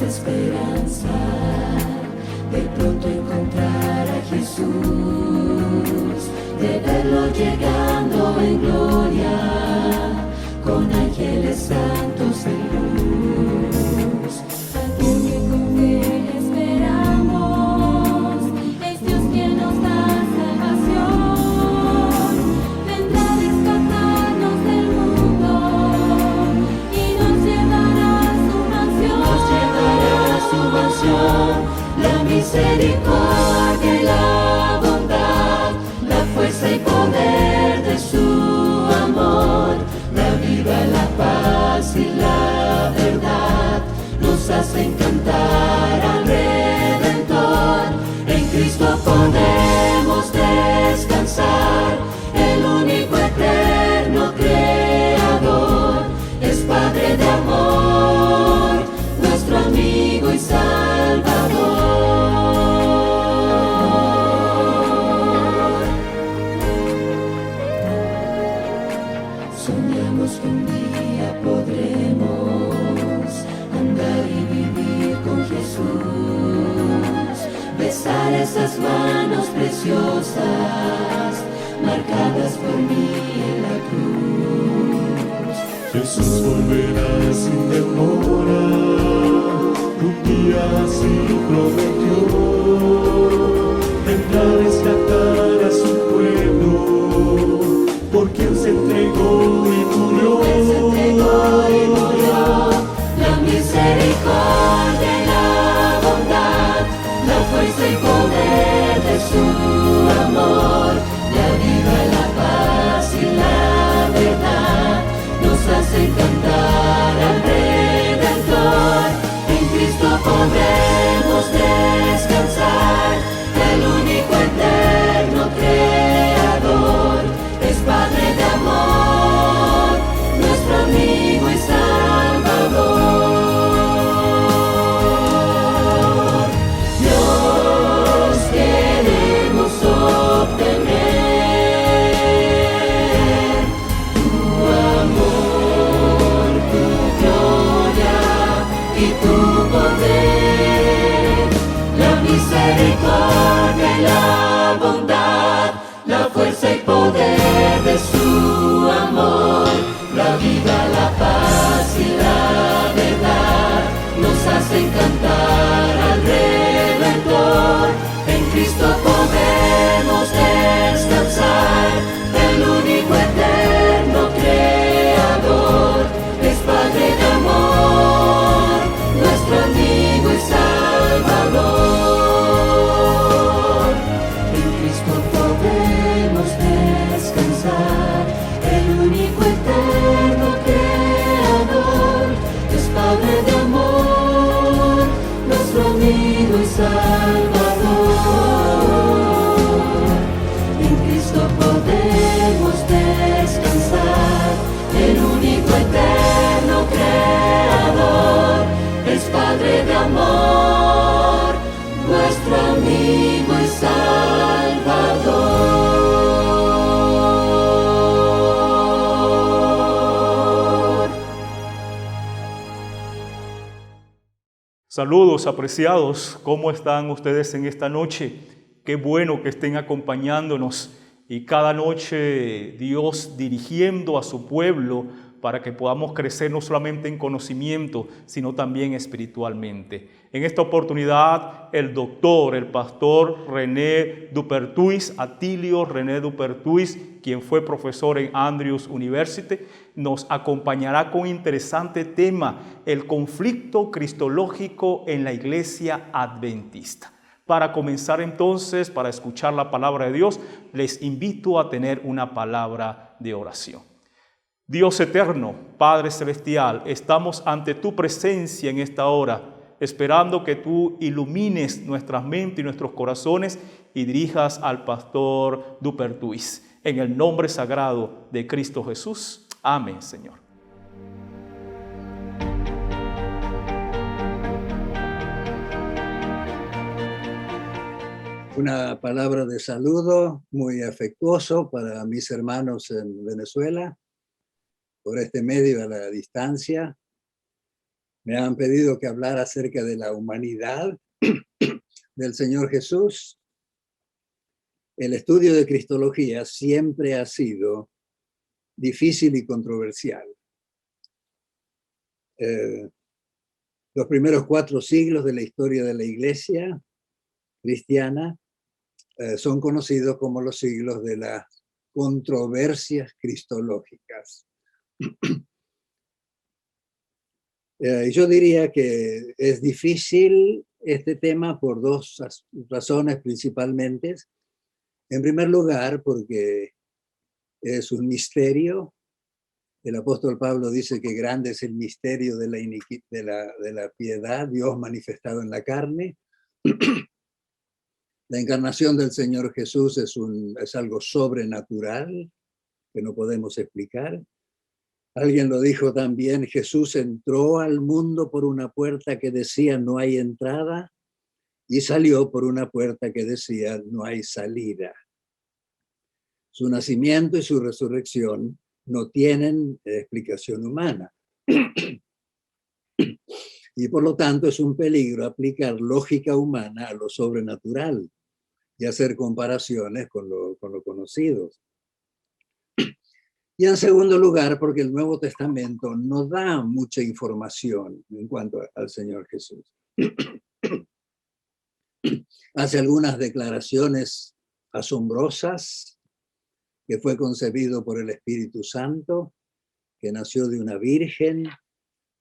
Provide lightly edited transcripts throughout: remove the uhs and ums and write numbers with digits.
esperanza de pronto encontrar a Jesús, de verlo llegando en gloria con ángeles santos de luz. Aquel que con fe esperamos es Dios quien nos da salvación, vendrá a rescatarnos del mundo y nos llevará a su mansión. La misericordia y la bondad, la fuerza y poder de su amor, la vida, la paz y la verdad, nos hacen cantar al Redentor. En Cristo podemos descansar, el único eterno Creador, es Padre de amor, nuestro amigo y Salvador. Soñamos que un día podremos andar y vivir con Jesús, besar esas manos preciosas, marcadas por mí en la cruz. Jesús volverá sin demora, un día así prometió, vendrá a rescatar a su pueblo, por quien se entregó y murió. La misericordia y la bondad, la fuerza y poder de su amor, la vida, la paz y la verdad, nos hacen cantar al Redentor. En Cristo podremos descansar, el único eterno Creador, es Padre de amor, nuestro amigo y Salvador. Dios queremos obtener tu amor, tu gloria y tu poder, la misericordia y la bondad, la fuerza y poder de su amor, la vida, la paz y la verdad, nos hacen cantar al Redentor. En Cristo podemos descansar, el único eterno Creador, es Padre de amor, nuestro amigo y Salvador. En Cristo podemos descansar, el único eterno Creador, es Padre de amor, nuestro amigo y Salvador. En Cristo podemos descansar, el único eterno Creador, es Padre de amor, nuestro amigo y Salvador. Saludos apreciados, ¿cómo están ustedes en esta noche? Qué bueno que estén acompañándonos y cada noche Dios dirigiendo a su pueblo para que podamos crecer no solamente en conocimiento, sino también espiritualmente. En esta oportunidad, el pastor René Dupertuis, Atilio René Dupertuis, quien fue profesor en Andrews University, nos acompañará con un interesante tema, el conflicto cristológico en la iglesia adventista. Para comenzar entonces, para escuchar la palabra de Dios, les invito a tener una palabra de oración. Dios eterno, Padre celestial, estamos ante tu presencia en esta hora, esperando que tú ilumines nuestras mentes y nuestros corazones y dirijas al pastor Dupertuis. En el nombre sagrado de Cristo Jesús. Amén, Señor. Una palabra de saludo muy afectuoso para mis hermanos en Venezuela, por este medio a la distancia. Me han pedido que hablara acerca de la humanidad del Señor Jesús. El estudio de Cristología siempre ha sido difícil y controversial. Los primeros 4 siglos de la historia de la Iglesia cristiana son conocidos como los siglos de las controversias cristológicas. Yo diría que es difícil este tema por 2 razones principalmente. En primer lugar, porque es un misterio. El apóstol Pablo dice que grande es el misterio de la piedad, Dios manifestado en la carne. La encarnación del Señor Jesús es algo sobrenatural que no podemos explicar. Alguien lo dijo también, Jesús entró al mundo por una puerta que decía no hay entrada y salió por una puerta que decía no hay salida. Su nacimiento y su resurrección no tienen explicación humana. Y por lo tanto es un peligro aplicar lógica humana a lo sobrenatural y hacer comparaciones con lo conocido. Y en segundo lugar, porque el Nuevo Testamento no da mucha información en cuanto al Señor Jesús. Hace algunas declaraciones asombrosas, que fue concebido por el Espíritu Santo, que nació de una virgen,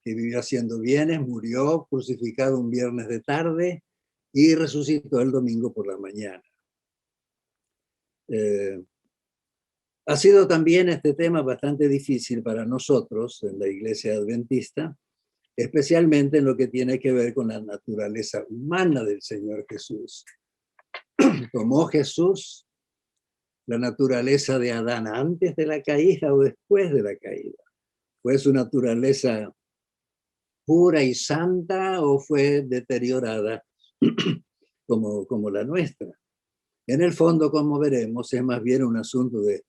que vivió haciendo bienes, murió crucificado un viernes de tarde y resucitó el domingo por la mañana. Ha sido también este tema bastante difícil para nosotros en la Iglesia Adventista, especialmente en lo que tiene que ver con la naturaleza humana del Señor Jesús. ¿Tomó Jesús la naturaleza de Adán antes de la caída o después de la caída? ¿Fue su naturaleza pura y santa o fue deteriorada como la nuestra? En el fondo, como veremos, es más bien un asunto de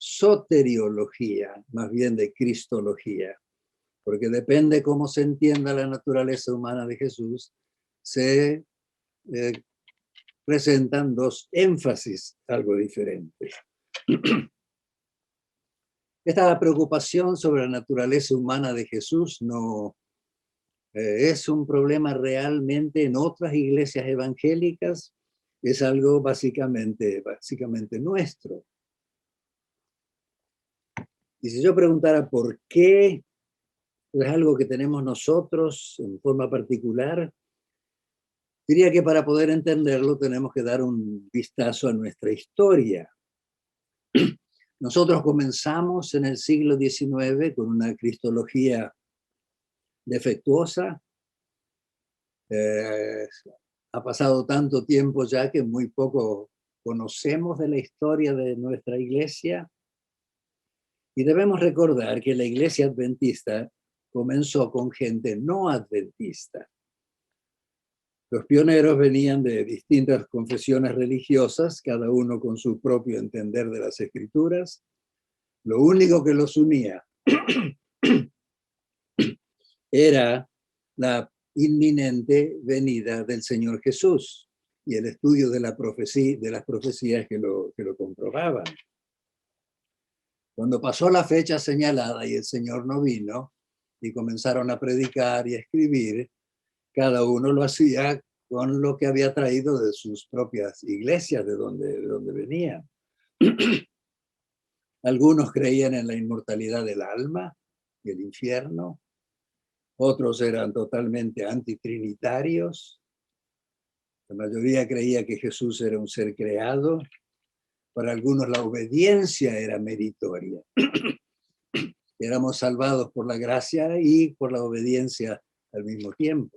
soteriología, más bien de cristología, porque depende cómo se entienda la naturaleza humana de Jesús, se presentan 2 énfasis algo diferentes. Esta preocupación sobre la naturaleza humana de Jesús no es un problema realmente en otras iglesias evangélicas, es algo básicamente nuestro. Y si yo preguntara por qué es algo que tenemos nosotros en forma particular, diría que para poder entenderlo tenemos que dar un vistazo a nuestra historia. Nosotros comenzamos en el siglo XIX con una cristología defectuosa. Ha pasado tanto tiempo ya que muy poco conocemos de la historia de nuestra iglesia. Y debemos recordar que la iglesia adventista comenzó con gente no adventista. Los pioneros venían de distintas confesiones religiosas, cada uno con su propio entender de las escrituras. Lo único que los unía era la inminente venida del Señor Jesús y el estudio de las profecías que lo comprobaban. Cuando pasó la fecha señalada y el Señor no vino, y comenzaron a predicar y a escribir, cada uno lo hacía con lo que había traído de sus propias iglesias, de donde venían. Algunos creían en la inmortalidad del alma y el infierno. Otros eran totalmente antitrinitarios. La mayoría creía que Jesús era un ser creado. Para algunos la obediencia era meritoria. Éramos salvados por la gracia y por la obediencia al mismo tiempo.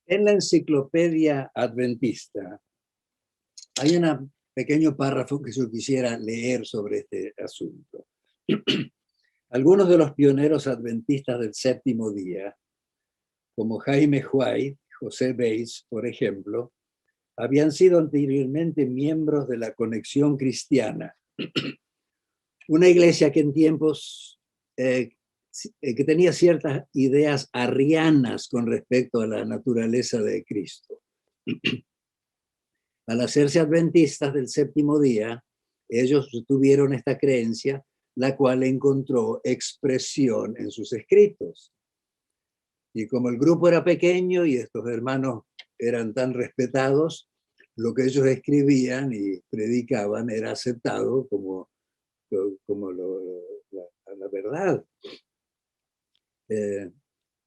En la enciclopedia adventista hay un pequeño párrafo que yo quisiera leer sobre este asunto. Algunos de los pioneros adventistas del séptimo día, como Jaime White, José Bates, por ejemplo, habían sido anteriormente miembros de la Conexión Cristiana, Una iglesia que en tiempos que tenía ciertas ideas arrianas con respecto a la naturaleza de Cristo. Al hacerse adventistas del séptimo día, ellos tuvieron esta creencia, la cual encontró expresión en sus escritos. Y como el grupo era pequeño y estos hermanos eran tan respetados, lo que ellos escribían y predicaban era aceptado como la verdad.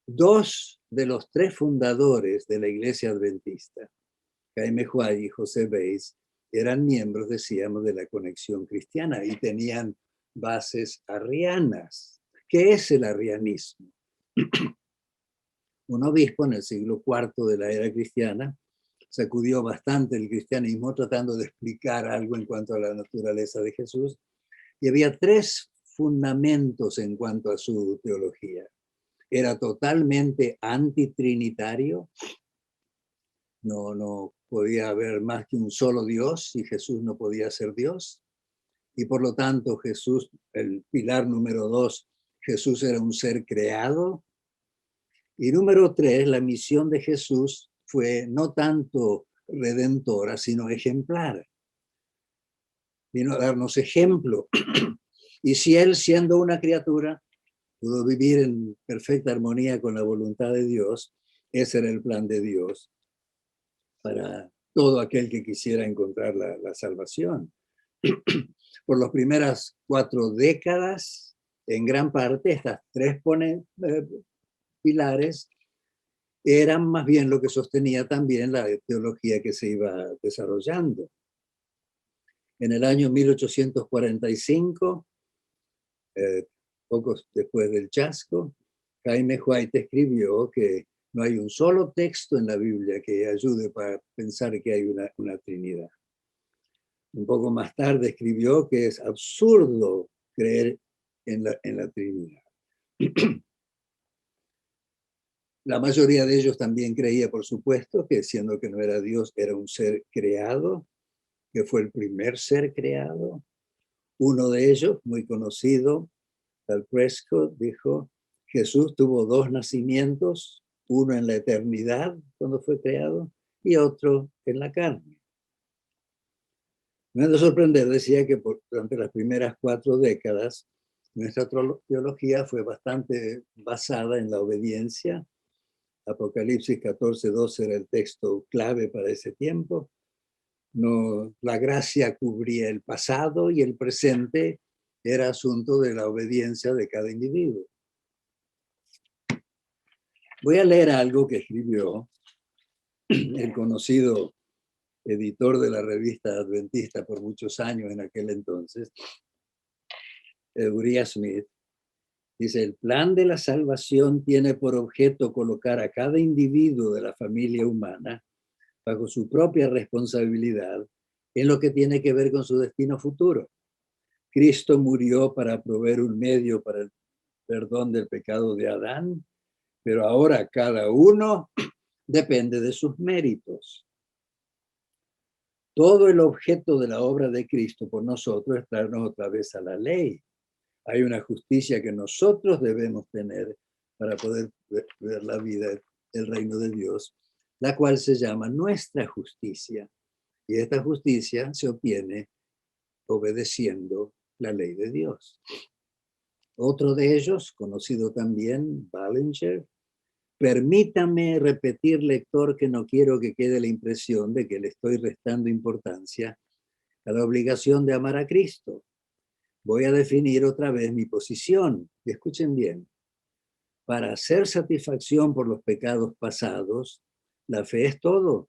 Dos de los tres fundadores de la iglesia adventista, Jaime Huay y José Beis, eran miembros, decíamos, de la Conexión Cristiana y tenían bases arrianas. ¿Qué es el arrianismo? Un obispo en el siglo IV de la era cristiana sacudió bastante el cristianismo tratando de explicar algo en cuanto a la naturaleza de Jesús, y había tres fundamentos en cuanto a su teología. Era totalmente antitrinitario, no podía haber más que un solo Dios y Jesús no podía ser Dios, y por lo tanto Jesús, el pilar número 2, Jesús era un ser creado. Y número 3, la misión de Jesús fue no tanto redentora, sino ejemplar. Vino a darnos ejemplo. Y si él, siendo una criatura, pudo vivir en perfecta armonía con la voluntad de Dios, ese era el plan de Dios para todo aquel que quisiera encontrar la salvación. Por las primeras 4 décadas, en gran parte, estas tres pilares eran más bien lo que sostenía también la teología que se iba desarrollando. En el año 1845, poco después del chasco, Jaime White escribió que no hay un solo texto en la Biblia que ayude para pensar que hay una Trinidad. Un poco más tarde escribió que es absurdo creer en la Trinidad. La mayoría de ellos también creía, por supuesto, que siendo que no era Dios, era un ser creado, que fue el primer ser creado. Uno de ellos, muy conocido, Tal Prescott, dijo, Jesús tuvo 2 nacimientos, uno en la eternidad, cuando fue creado, y otro en la carne. No es de sorprender, decía que durante las primeras 4 décadas, nuestra teología fue bastante basada en la obediencia. Apocalipsis 14:12 era el texto clave para ese tiempo. No, la gracia cubría el pasado y el presente era asunto de la obediencia de cada individuo. Voy a leer algo que escribió el conocido editor de la revista adventista por muchos años en aquel entonces, Uriah Smith. Dice, el plan de la salvación tiene por objeto colocar a cada individuo de la familia humana bajo su propia responsabilidad en lo que tiene que ver con su destino futuro. Cristo murió para proveer un medio para el perdón del pecado de Adán, pero ahora cada uno depende de sus méritos. Todo el objeto de la obra de Cristo por nosotros es traernos otra vez a la ley. Hay una justicia que nosotros debemos tener para poder ver la vida, el reino de Dios, la cual se llama nuestra justicia. Y esta justicia se obtiene obedeciendo la ley de Dios. Otro de ellos, conocido también, Ballinger, permítame repetir, lector, que no quiero que quede la impresión de que le estoy restando importancia a la obligación de amar a Cristo. Voy a definir otra vez mi posición. Y escuchen bien. Para hacer satisfacción por los pecados pasados, la fe es todo,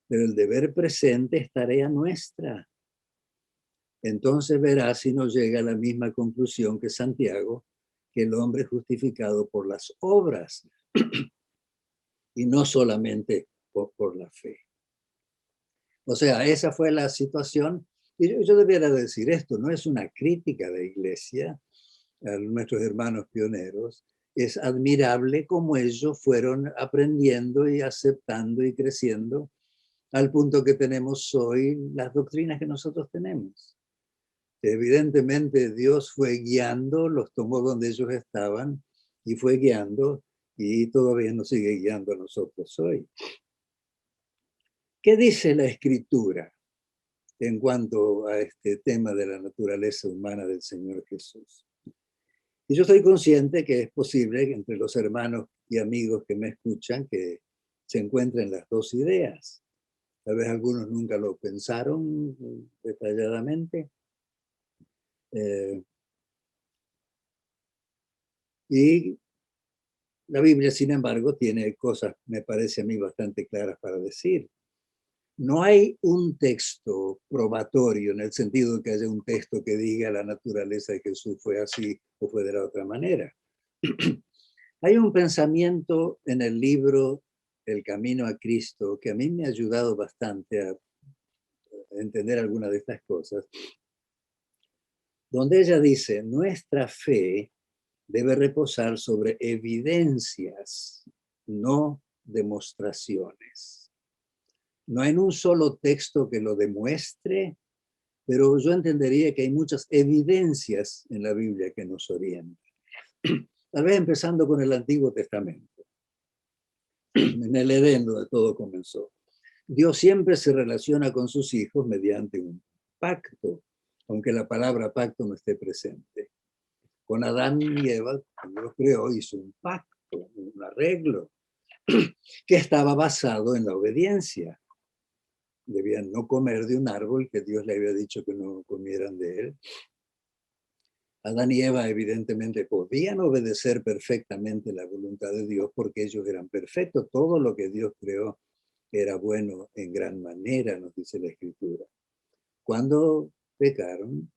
pero el deber presente es tarea nuestra. Entonces verás si no llega a la misma conclusión que Santiago, que el hombre es justificado por las obras y no solamente por la fe. O sea, esa fue la situación. Y yo debiera decir esto, no es una crítica de Iglesia a nuestros hermanos pioneros. Es admirable cómo ellos fueron aprendiendo y aceptando y creciendo al punto que tenemos hoy las doctrinas que nosotros tenemos. Evidentemente Dios fue guiando, los tomó donde ellos estaban y fue guiando y todavía nos sigue guiando a nosotros hoy. ¿Qué dice la Escritura en cuanto a este tema de la naturaleza humana del Señor Jesús? Y yo estoy consciente que es posible que entre los hermanos y amigos que me escuchan que se encuentren las dos ideas. Tal vez algunos nunca lo pensaron detalladamente. Y la Biblia, sin embargo, tiene cosas, me parece a mí, bastante claras para decir. No hay un texto probatorio en el sentido de que haya un texto que diga la naturaleza de Jesús fue así o fue de la otra manera. Hay un pensamiento en el libro El Camino a Cristo que a mí me ha ayudado bastante a entender algunas de estas cosas, donde ella dice, nuestra fe debe reposar sobre evidencias, no demostraciones. No hay un solo texto que lo demuestre, pero yo entendería que hay muchas evidencias en la Biblia que nos orientan. Tal vez empezando con el Antiguo Testamento, en el Edén donde todo comenzó. Dios siempre se relaciona con sus hijos mediante un pacto, aunque la palabra pacto no esté presente. Con Adán y Eva, cuando los creó, hizo un pacto, un arreglo, que estaba basado en la obediencia. Debían no comer de un árbol que Dios le había dicho que no comieran de él. Adán y Eva evidentemente podían obedecer perfectamente la voluntad de Dios porque ellos eran perfectos. Todo lo que Dios creó era bueno en gran manera, nos dice la Escritura. Cuando pecaron,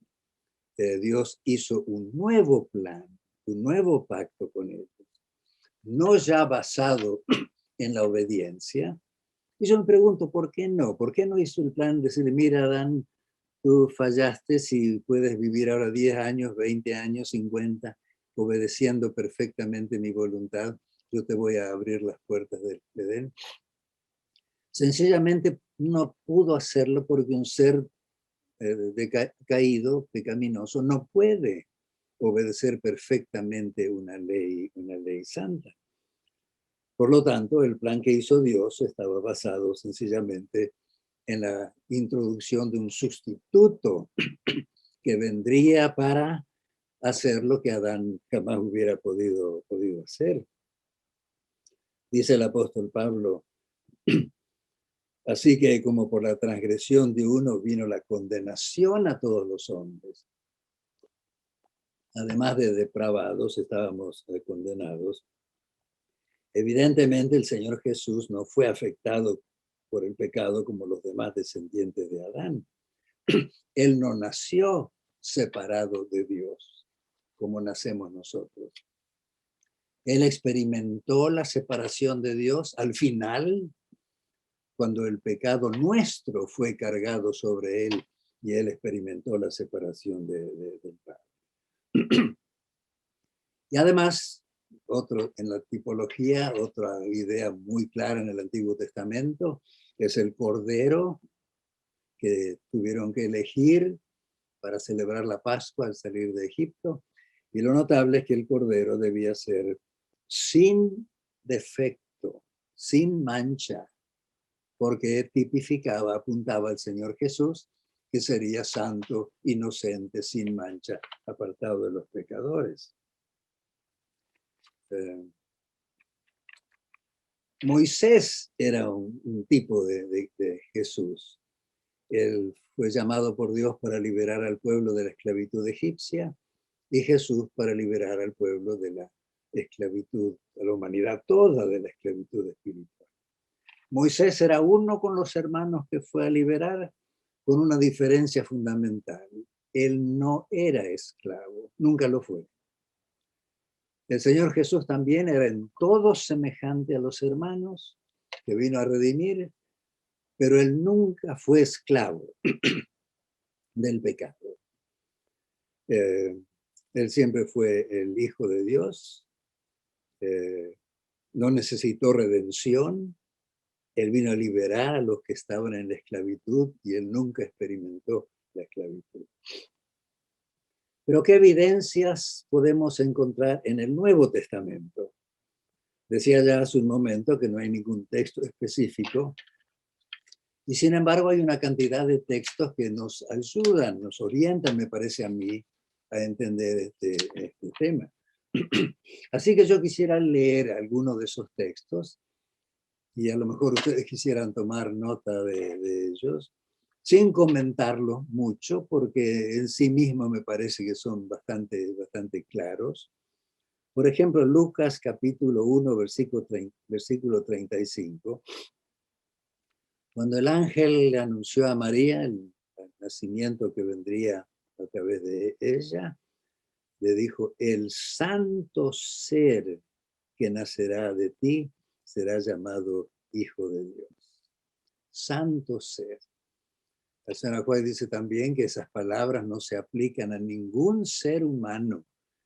Dios hizo un nuevo plan, un nuevo pacto con ellos, no ya basado en la obediencia. Y yo me pregunto, ¿por qué no? ¿Por qué no hizo el plan de decirle, mira, Adán, tú fallaste, si puedes vivir ahora 10 años, 20 años, 50, obedeciendo perfectamente mi voluntad, yo te voy a abrir las puertas del Edén? Sencillamente no pudo hacerlo porque un ser caído, pecaminoso, no puede obedecer perfectamente una ley santa. Por lo tanto, el plan que hizo Dios estaba basado sencillamente en la introducción de un sustituto que vendría para hacer lo que Adán jamás hubiera podido hacer. Dice el apóstol Pablo, así que como por la transgresión de uno vino la condenación a todos los hombres. Además de depravados, estábamos condenados. Evidentemente el Señor Jesús no fue afectado por el pecado como los demás descendientes de Adán. Él no nació separado de Dios, como nacemos nosotros. Él experimentó la separación de Dios al final, cuando el pecado nuestro fue cargado sobre él y él experimentó la separación del Padre. Y además, en la tipología, otra idea muy clara en el Antiguo Testamento es el Cordero que tuvieron que elegir para celebrar la Pascua al salir de Egipto. Y lo notable es que el Cordero debía ser sin defecto, sin mancha, porque tipificaba, apuntaba al Señor Jesús, que sería santo, inocente, sin mancha, apartado de los pecadores. Moisés era un tipo de Jesús. Él fue llamado por Dios para liberar al pueblo de la esclavitud egipcia y Jesús para liberar al pueblo de la esclavitud, a la humanidad toda de la esclavitud espiritual. Moisés era uno con los hermanos que fue a liberar, con una diferencia fundamental. Él no era esclavo, nunca lo fue. El Señor Jesús también era en todo semejante a los hermanos que vino a redimir, pero él nunca fue esclavo del pecado. Él siempre fue el Hijo de Dios, no necesitó redención, él vino a liberar a los que estaban en la esclavitud y él nunca experimentó la esclavitud. Pero ¿qué evidencias podemos encontrar en el Nuevo Testamento? Decía ya hace un momento que no hay ningún texto específico, y sin embargo hay una cantidad de textos que nos ayudan, nos orientan, me parece a mí, a entender este tema. Así que yo quisiera leer algunos de esos textos, y a lo mejor ustedes quisieran tomar nota de ellos, sin comentarlos mucho, porque en sí mismo me parece que son bastante claros. Por ejemplo, Lucas capítulo 1, versículo 35, cuando el ángel le anunció a María el nacimiento que vendría a través de ella, le dijo: el santo ser que nacerá de ti será llamado Hijo de Dios. Santo ser. La señora Juárez dice también que esas palabras no se aplican a ningún ser humano,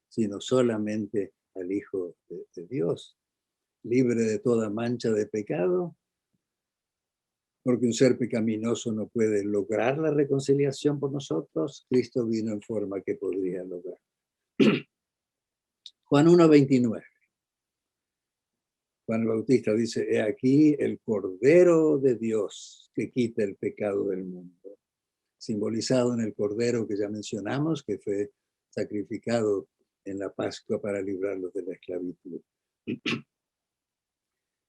sino solamente al Hijo de Dios, libre de toda mancha de pecado, porque un ser pecaminoso no puede lograr la reconciliación por nosotros. Cristo vino en forma que podría lograr. Juan 1:29. Juan el Bautista dice: he aquí el Cordero de Dios que quita el pecado del mundo, simbolizado en el Cordero que ya mencionamos, que fue sacrificado en la Pascua para librarlos de la esclavitud.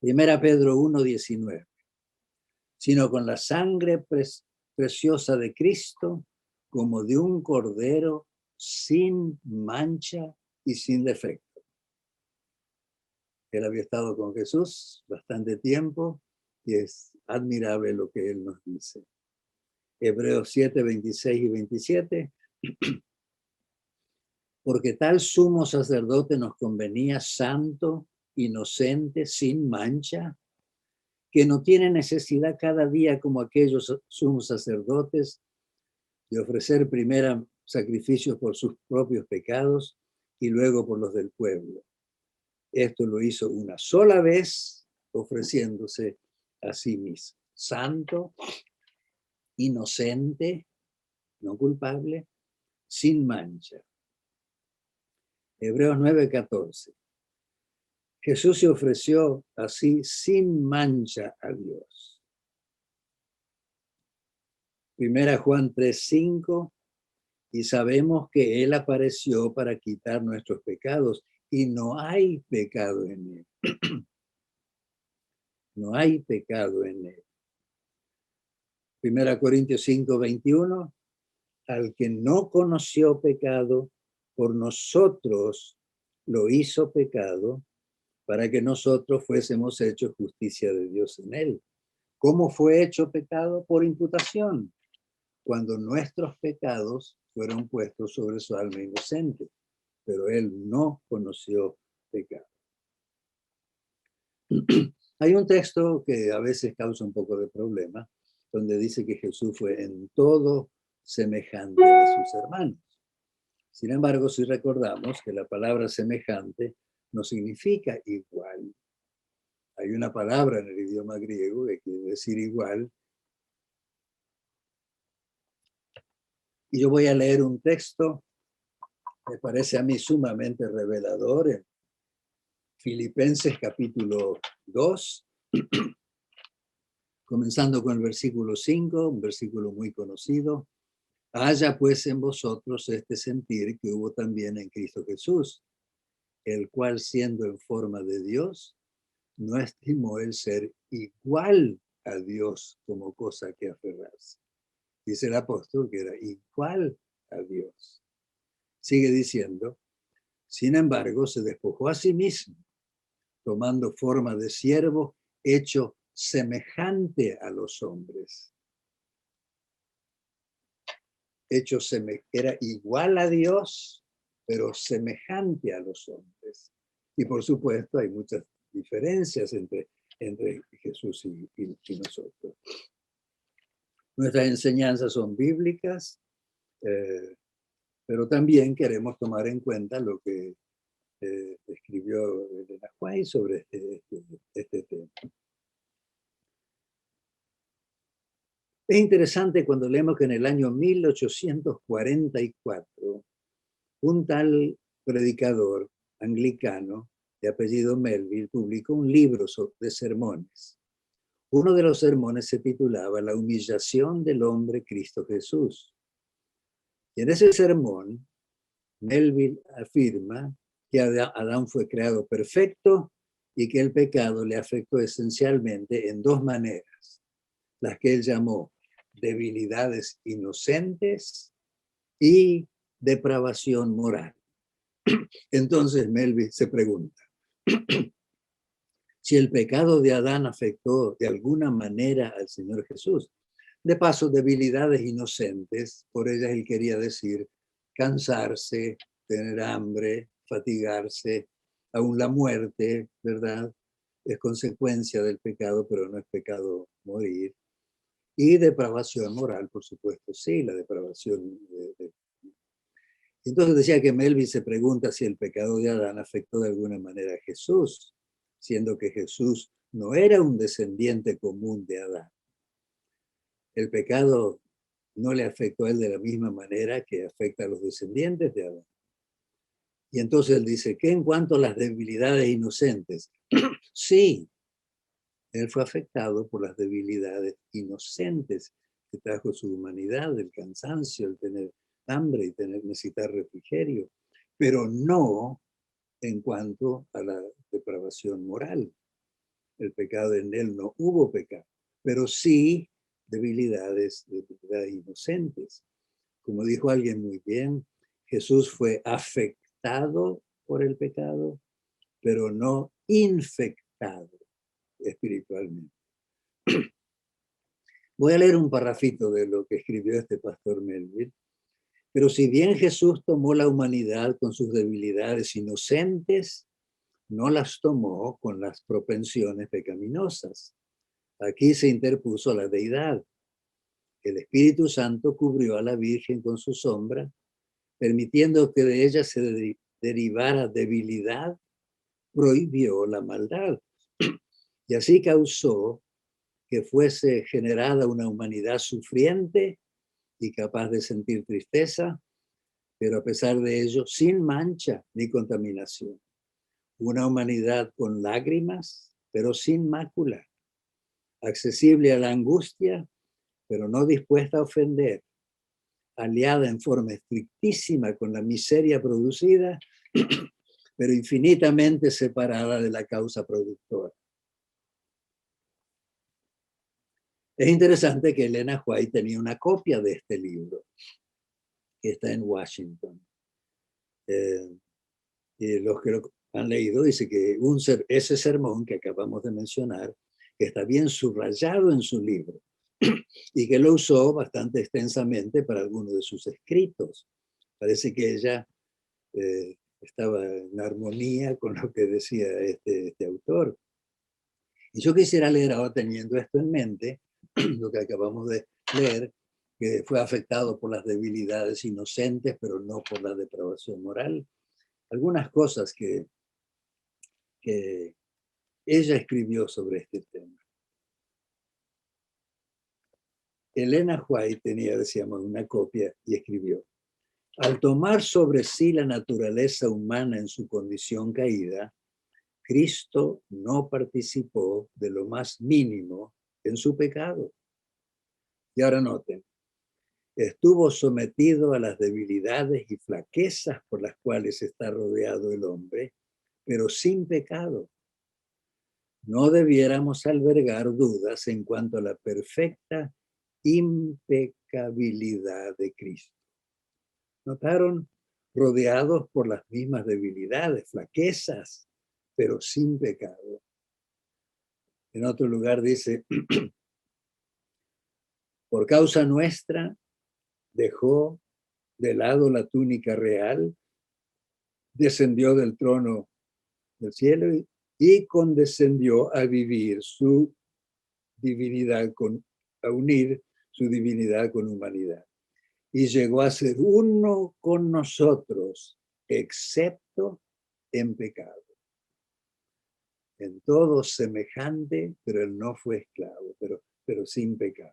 Primera Pedro 1:19. Sino con la sangre preciosa de Cristo, como de un cordero sin mancha y sin defecto. Él había estado con Jesús bastante tiempo y es admirable lo que él nos dice. Hebreos 7:26 y 27. Porque tal sumo sacerdote nos convenía, santo, inocente, sin mancha, que no tiene necesidad cada día como aquellos sumos sacerdotes de ofrecer primero sacrificios por sus propios pecados y luego por los del pueblo. Esto lo hizo una sola vez, ofreciéndose a sí mismo. Santo, inocente, no culpable, sin mancha. Hebreos 9:14. Jesús se ofreció así sin mancha a Dios. Primera Juan 3:5. Y sabemos que Él apareció para quitar nuestros pecados y no hay pecado en Él. No hay pecado en Él. Primera Corintios 5:21. Al que no conoció pecado, por nosotros lo hizo pecado, para que nosotros fuésemos hechos justicia de Dios en Él. ¿Cómo fue hecho pecado? Por imputación, cuando nuestros pecados fueron puestos sobre su alma inocente, pero Él no conoció pecado. Hay un texto que a veces causa un poco de problema, donde dice que Jesús fue en todo semejante a sus hermanos. Sin embargo, si recordamos que la palabra semejante no significa igual. Hay una palabra en el idioma griego que quiere decir igual. Y yo voy a leer un texto que parece a mí sumamente revelador en Filipenses capítulo 2, comenzando con el versículo 5, un versículo muy conocido. Haya pues en vosotros este sentir que hubo también en Cristo Jesús, el cual siendo en forma de Dios, no estimó el ser igual a Dios como cosa que aferrarse. Dice el apóstol que era igual a Dios. Sigue diciendo, sin embargo, se despojó a sí mismo, tomando forma de siervo, hecho semejante a los hombres. Era igual a Dios, pero semejante a los hombres. Y por supuesto hay muchas diferencias entre Jesús y nosotros. Nuestras enseñanzas son bíblicas, pero también queremos tomar en cuenta lo que escribió Elena White sobre este tema. Es interesante cuando leemos que en el año 1844 un tal predicador anglicano de apellido Melville publicó un libro de sermones. Uno de los sermones se titulaba La humillación del hombre Cristo Jesús. Y en ese sermón, Melville afirma que Adán fue creado perfecto y que el pecado le afectó esencialmente en dos maneras, las que él llamó debilidades inocentes y depravación moral. Entonces Melville se pregunta, si el pecado de Adán afectó de alguna manera al Señor Jesús, de paso, debilidades inocentes, por ellas él quería decir cansarse, tener hambre, fatigarse, aún la muerte, ¿verdad? Es consecuencia del pecado, pero no es pecado morir. Y depravación moral, por supuesto, sí, la depravación. Entonces decía que Melville se pregunta si el pecado de Adán afectó de alguna manera a Jesús, siendo que Jesús no era un descendiente común de Adán. El pecado no le afectó a él de la misma manera que afecta a los descendientes de Adán. Y entonces él dice, ¿qué en cuanto a las debilidades inocentes? Sí, él fue afectado por las debilidades inocentes que trajo su humanidad, el cansancio, el tener hambre y necesitar refrigerio, pero no en cuanto a la depravación moral. El pecado en él no hubo pecado, pero sí debilidades inocentes. Como dijo alguien muy bien, Jesús fue afectado por el pecado, pero no infectado espiritualmente. Voy a leer un parrafito de lo que escribió este pastor Melville. Pero si bien Jesús tomó la humanidad con sus debilidades inocentes, no las tomó con las propensiones pecaminosas. Aquí se interpuso la deidad. El Espíritu Santo cubrió a la Virgen con su sombra, permitiendo que de ella se derivara debilidad, prohibió la maldad. Y así causó que fuese generada una humanidad sufriente y capaz de sentir tristeza, pero a pesar de ello, sin mancha ni contaminación. Una humanidad con lágrimas, pero sin mácula, accesible a la angustia, pero no dispuesta a ofender, aliada en forma estrictísima con la miseria producida, pero infinitamente separada de la causa productora. Es interesante que Elena White tenía una copia de este libro, que está en Washington. Y los que lo han leído dicen que ese sermón que acabamos de mencionar está bien subrayado en su libro y que lo usó bastante extensamente para algunos de sus escritos. Parece que ella estaba en armonía con lo que decía este autor. Y yo quisiera leer ahora, teniendo esto en mente, lo que acabamos de leer, que fue afectado por las debilidades inocentes, pero no por la depravación moral. Algunas cosas que ella escribió sobre este tema. Elena White tenía, decíamos, una copia y escribió: al tomar sobre sí la naturaleza humana en su condición caída, Cristo no participó de lo más mínimo en su pecado. Y ahora noten, estuvo sometido a las debilidades y flaquezas por las cuales está rodeado el hombre, pero sin pecado. No debiéramos albergar dudas en cuanto a la perfecta impecabilidad de Cristo. ¿Notaron? Rodeados por las mismas debilidades, flaquezas, pero sin pecado. En otro lugar dice, por causa nuestra dejó de lado la túnica real, descendió del trono del cielo y condescendió a vivir su divinidad a unir su divinidad con humanidad. Y llegó a ser uno con nosotros, excepto en pecado. En todo semejante, pero él no fue esclavo, pero sin pecado.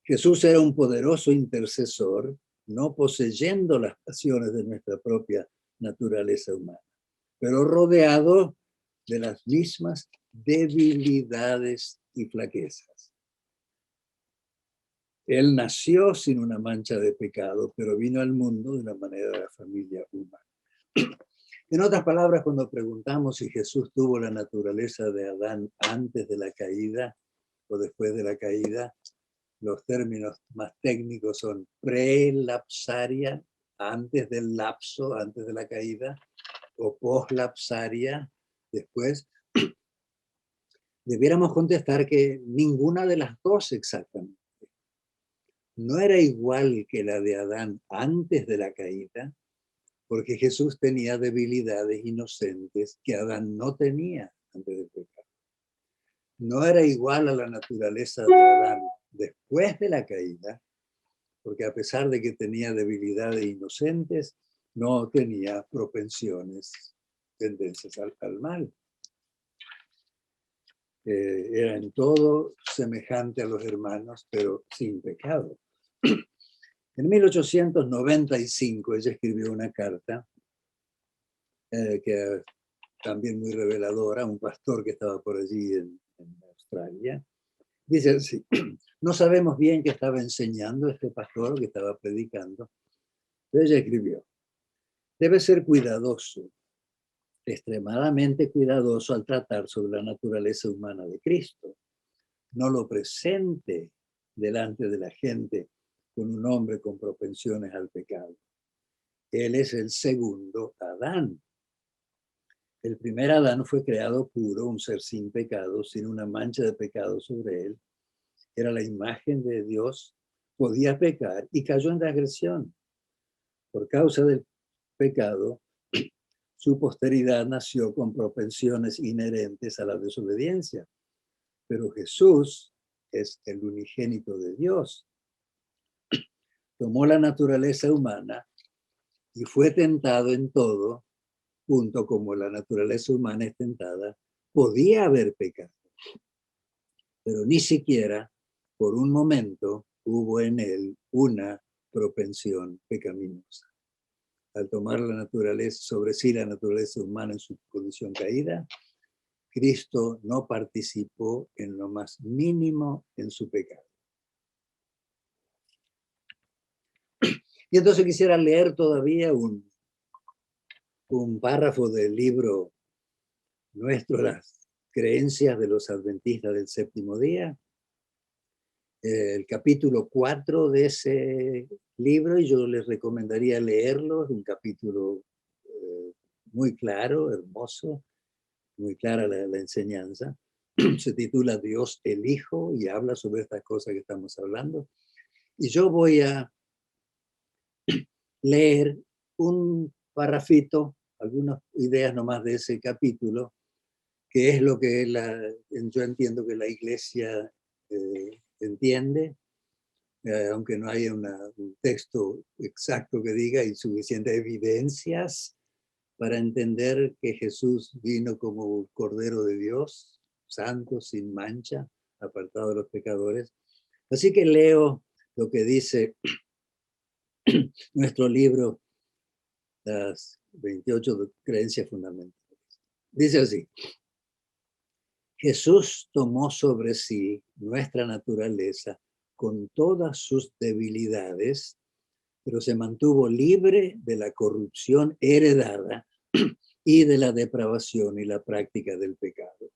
Jesús era un poderoso intercesor no poseyendo las pasiones de nuestra propia naturaleza humana, pero rodeado de las mismas debilidades y flaquezas. Él nació sin una mancha de pecado, pero vino al mundo de una manera de la familia humana. En otras palabras, cuando preguntamos si Jesús tuvo la naturaleza de Adán antes de la caída o después de la caída, los términos más técnicos son prelapsaria, antes del lapso, antes de la caída, o poslapsaria, después. Debiéramos contestar que ninguna de las dos exactamente. No era igual que la de Adán antes de la caída, porque Jesús tenía debilidades inocentes que Adán no tenía antes del pecado. No era igual a la naturaleza de Adán después de la caída, porque a pesar de que tenía debilidades inocentes, no tenía propensiones, tendencias al mal. Era en todo semejante a los hermanos, pero sin pecado. En 1895 ella escribió una carta que también muy reveladora, un pastor que estaba por allí en Australia. Dice así: no sabemos bien qué estaba enseñando este pastor que estaba predicando, pero ella escribió: debe ser cuidadoso, extremadamente cuidadoso al tratar sobre la naturaleza humana de Cristo. No lo presente delante de la gente con un hombre con propensiones al pecado. Él es el segundo Adán. El primer Adán fue creado puro, un ser sin pecado, sin una mancha de pecado sobre él. Era la imagen de Dios, podía pecar y cayó en transgresión. Por causa del pecado, su posteridad nació con propensiones inherentes a la desobediencia. Pero Jesús es el unigénito de Dios. Tomó la naturaleza humana y fue tentado en todo, punto como la naturaleza humana es tentada, podía haber pecado. Pero ni siquiera por un momento hubo en él una propensión pecaminosa. Al tomar la naturaleza, sobre sí la naturaleza humana en su condición caída, Cristo no participó en lo más mínimo en su pecado. Y entonces quisiera leer todavía un párrafo del libro nuestro, Las creencias de los adventistas del séptimo día, el capítulo 4 de ese libro, y yo les recomendaría leerlo. Es un capítulo muy claro, hermoso, muy clara la enseñanza. Se titula Dios el Hijo y habla sobre estas cosas que estamos hablando. Y yo voy a leer un parrafito, algunas ideas nomás de ese capítulo, que es lo que yo entiendo que la Iglesia entiende, aunque no haya un texto exacto que diga, hay suficientes evidencias para entender que Jesús vino como Cordero de Dios, santo, sin mancha, apartado de los pecadores. Así que leo lo que dice nuestro libro, Las 28 creencias fundamentales. Dice así: Jesús tomó sobre sí nuestra naturaleza con todas sus debilidades, pero se mantuvo libre de la corrupción heredada y de la depravación y la práctica del pecado.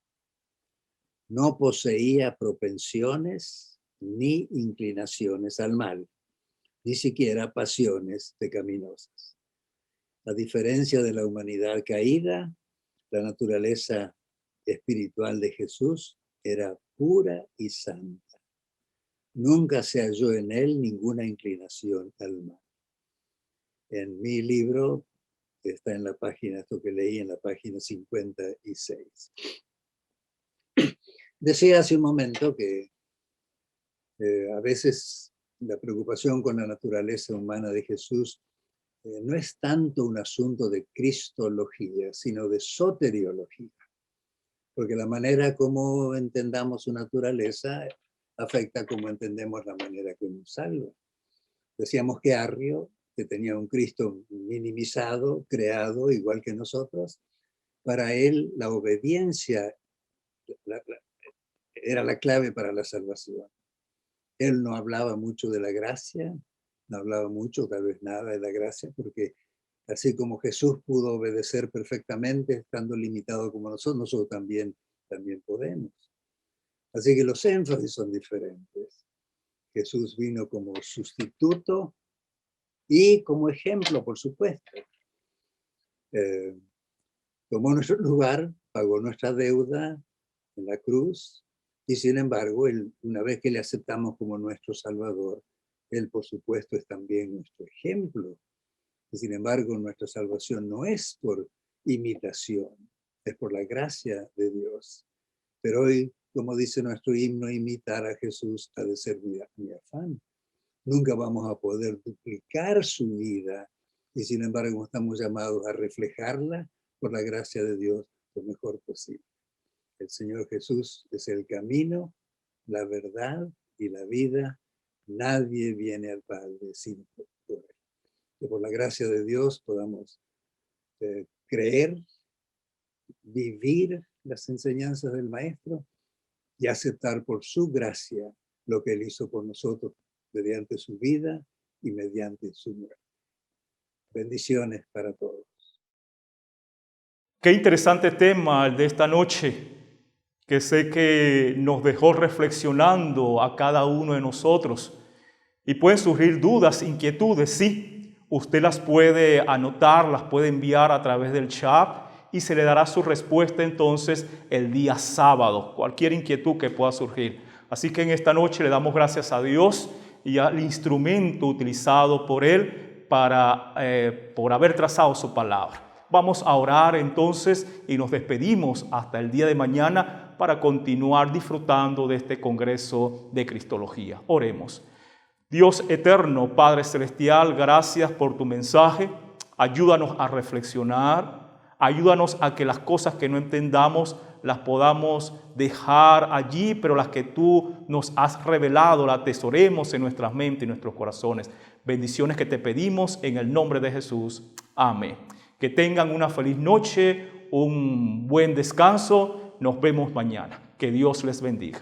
No poseía propensiones ni inclinaciones al mal, ni siquiera pasiones pecaminosas. A diferencia de la humanidad caída, la naturaleza espiritual de Jesús era pura y santa. Nunca se halló en él ninguna inclinación al mal. En mi libro está en la página, esto que leí en la página 56. Decía hace un momento que a veces la preocupación con la naturaleza humana de Jesús no es tanto un asunto de cristología, sino de soteriología. Porque la manera como entendamos su naturaleza afecta cómo entendemos la manera que nos salva. Decíamos que Arrio, que tenía un Cristo minimizado, creado igual que nosotros, para él la obediencia era la clave para la salvación. Él no hablaba mucho de la gracia, no hablaba mucho, tal vez nada de la gracia, porque así como Jesús pudo obedecer perfectamente, estando limitado como nosotros también podemos. Así que los énfasis son diferentes. Jesús vino como sustituto y como ejemplo, por supuesto. Tomó nuestro lugar, pagó nuestra deuda en la cruz, y sin embargo, una vez que le aceptamos como nuestro Salvador, Él, por supuesto, es también nuestro ejemplo. Y sin embargo, nuestra salvación no es por imitación, es por la gracia de Dios. Pero hoy, como dice nuestro himno, imitar a Jesús ha de ser mi afán. Nunca vamos a poder duplicar su vida, y sin embargo estamos llamados a reflejarla por la gracia de Dios lo mejor posible. El Señor Jesús es el camino, la verdad y la vida. Nadie viene al Padre sin por Él. Que por la gracia de Dios podamos creer, vivir las enseñanzas del Maestro y aceptar por su gracia lo que Él hizo por nosotros mediante su vida y mediante su muerte. Bendiciones para todos. Qué interesante tema el de esta noche, que sé que nos dejó reflexionando a cada uno de nosotros. Y pueden surgir dudas, inquietudes, sí. Usted las puede anotar, las puede enviar a través del chat y se le dará su respuesta entonces el día sábado, cualquier inquietud que pueda surgir. Así que en esta noche le damos gracias a Dios y al instrumento utilizado por Él por haber trazado su palabra. Vamos a orar entonces y nos despedimos hasta el día de mañana para continuar disfrutando de este Congreso de Cristología. Oremos. Dios eterno, Padre celestial, gracias por tu mensaje. Ayúdanos a reflexionar, ayúdanos a que las cosas que no entendamos las podamos dejar allí, pero las que tú nos has revelado las atesoremos en nuestras mentes y nuestros corazones. Bendiciones que te pedimos en el nombre de Jesús. Amén. Que tengan una feliz noche, un buen descanso. Nos vemos mañana. Que Dios les bendiga.